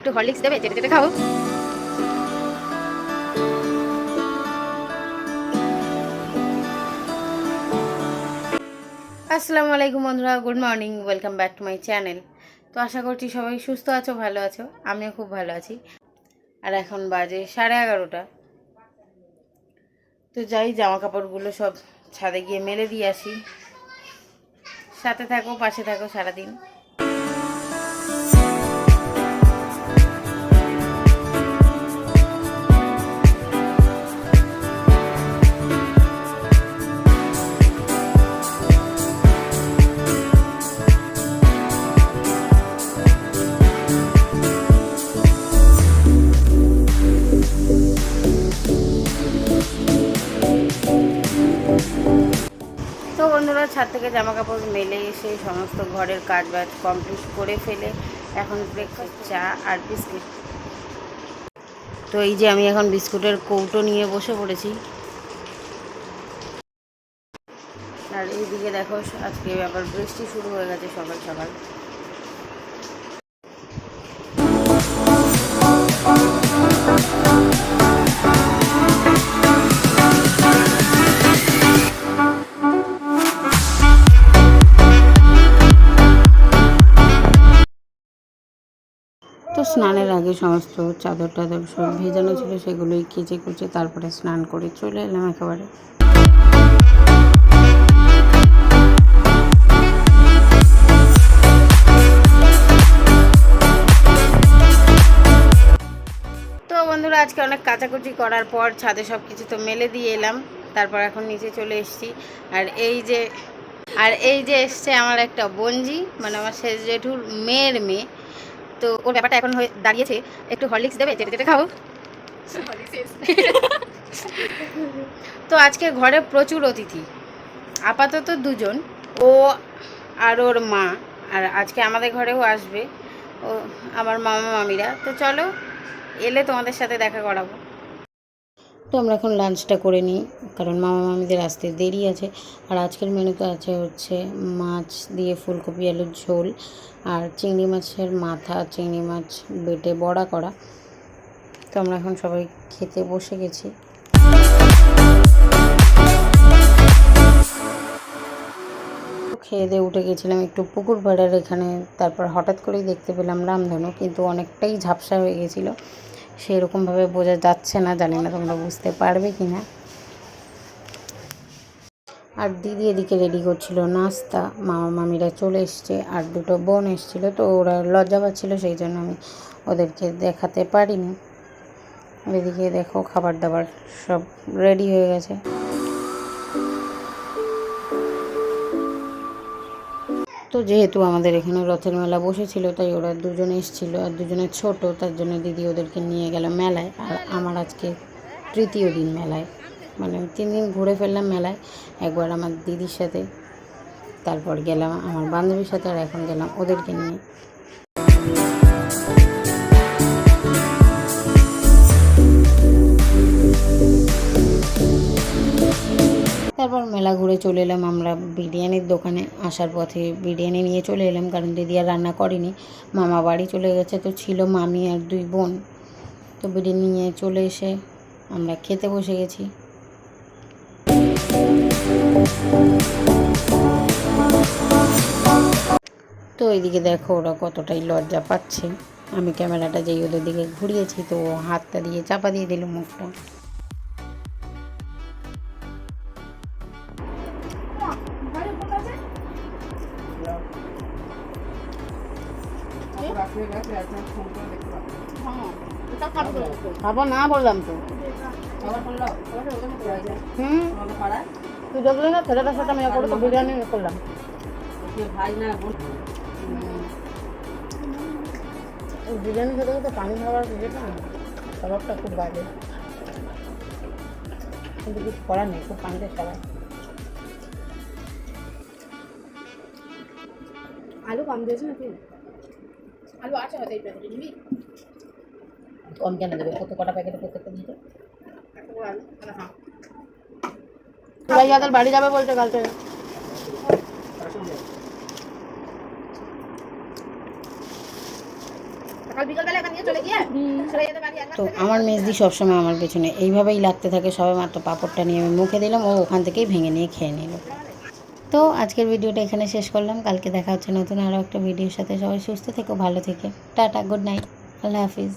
একটু হরলিক্স দেবে, চেটে চেটে খাও। আসসালামু আলাইকুম বন্ধুরা, good morning, welcome back to my channel. তো আশা করছি সবাই সুস্থ আছো, ভালো আছো। আমিও খুব ভালো আছি। আর এখন বাজে 11:30। তো যাই জামা কাপড়গুলো সব ছাদে গিয়ে মেলে দিয়ে আসি। সাথে থাকো, পাশে থাকো সারাদিন। তো বন্ধুরা, ছাদ থেকে জামা কাপড় মেলে এসে সমস্ত ঘরের কাজ বাজ কমপ্লিট করে ফেলে এখন ব্রেকফাস্ট, চা আর বিস্কুট। তো এই যে আমি এখন বিস্কুটের কৌটো নিয়ে বসে পড়েছি। আর এইদিকে দেখো, আজকে আবার বৃষ্টি শুরু হয়ে গেছে সকাল সকাল। তো স্নানের আগে সমস্ত চাদর টাদর সব ভেজানো ছিল, সেগুলোই কেচে কুচে তারপরে স্নান করে চলে এলাম একেবারে। তো বন্ধুরা, আজকে অনেক কাচাকুচি করার পর ছাদে সব কিছু তো মেলে দিয়ে এলাম, তারপর এখন নিচে চলে এসেছি। আর এই যে এসছে আমার একটা বোনজি, মানে আমার শেষ জেঠুর মেয়ের মেয়ে। তো ওর ব্যাপারটা এখন হয়ে দাঁড়িয়েছে, একটু হরলিক্স দেবে, চেটে চেটে খাও। তো আজকে ঘরে প্রচুর অতিথি, আপাতত দুজন, ও আর ওর মা। আর আজকে আমাদের ঘরেও আসবে ও, আমার মামা মামিরা। তো চলো, এলে তোমাদের সাথে দেখা করাবো। তো আমরা এখন লাঞ্চটা করে নিই, কারণ মামা মামিদের আসতে দেরি আছে। আর আজকের মেনুতে আছে হচ্ছে মাছ দিয়ে ফুলকপি আলুর ঝোল, আর চিংড়ি মাছের মাথা, চিংড়ি মাছ বেটে বড়া করা। তো আমরা এখন সবাই খেতে বসে গেছি। খেয়ে দিয়ে উঠে গেছিলাম একটু পুকুর পাড়ের এখানে, তারপর হঠাৎ করেই দেখতে পেলাম রামধনু, কিন্তু অনেকটাই ঝাপসা হয়ে গেছিলো, সেরকমভাবে বোঝা যাচ্ছে না, জানি না তোমরা বুঝতে পারবে কি না। আর দিদি এদিকে রেডি করছিল নাস্তা, মামা মামিরা চলে এসছে, আর দুটো বোন এসেছিলো, তো ওরা লজ্জা পাচ্ছিলো, সেই জন্য আমি ওদেরকে দেখাতে পারিনি। এদিকে দেখো খাবার দাবার সব রেডি হয়ে গেছে। তো যেহেতু আমাদের এখানে রথের মেলা বসেছিল, তাই ওরা দুজনে এসেছিলো, আর দুজনে ছোট, তার জন্য দিদি ওদেরকে নিয়ে গেল মেলায়। আর আমার আজকে তৃতীয় দিন মেলায়, মানে 3 দিন ঘুরে ফেললাম মেলায়। একবার আমার দিদির সাথে, তারপর গেলাম আমার বান্ধবীর সাথে, আর এখন গেলাম ওদেরকে নিয়ে। তারপর মেলা ঘুরে চলে এলাম আমরা বিরিয়ানির দোকানে। আসার পথে বিরিয়ানি নিয়ে চলে এলাম, কারণ দিদি আর রান্না করেনি, মামা বাড়ি চলে গেছে। তো ছিল মামি আর 2 বোন। তো বিরিয়ানি নিয়ে চলে এসে আমরা খেতে বসে গেছি। তো এইদিকে দেখো ওরা কতটাই লজ্জা পাচ্ছে। আমি ক্যামেরাটা যেই ওদের দিকে ঘুরিয়েছি, তো হাতটা দিয়ে চাপা দিয়ে দিল মুখটা। খাবো না বললাম তো। তুই দেখলি না ছেলেটার সাথে আমি করে তো বিরিয়ানি করলাম। বিরিয়ানি খেতে খেতে পানি খাওয়ার যেটা স্বভাবটা খুব বাজে, কিন্তু কিছু করার নেই, খুব পানিতে সবাই। আলু কম দিয়েছে নাকি? আলু আছে হয়তো এই প্যাকেটে, নিবি? কম কেন দেবে? কটা প্যাকেটে প্রত্যেকটা দিতে? ভাই যাদের বাড়ি যাবে বলতে কালকে। কাল বিকালবেলা এখানে তো আমার মেজদি সবসময় আমার পেছনে এইভাবেই লাগতে থাকে। সবে মাত্র পাঁপড়টা নিয়ে আমি মুখে দিলাম, ও ওখান থেকেই ভেঙে নিয়ে খেয়ে নিল। তো আজকের ভিডিওটা এখানে শেষ করলাম। কালকে দেখা হচ্ছে নতুন আরও একটা ভিডিওর সাথে। সবাই সুস্থ থেকো, ভালো থেকে। টাটা, গুড নাইট, আল্লাহ হাফিজ।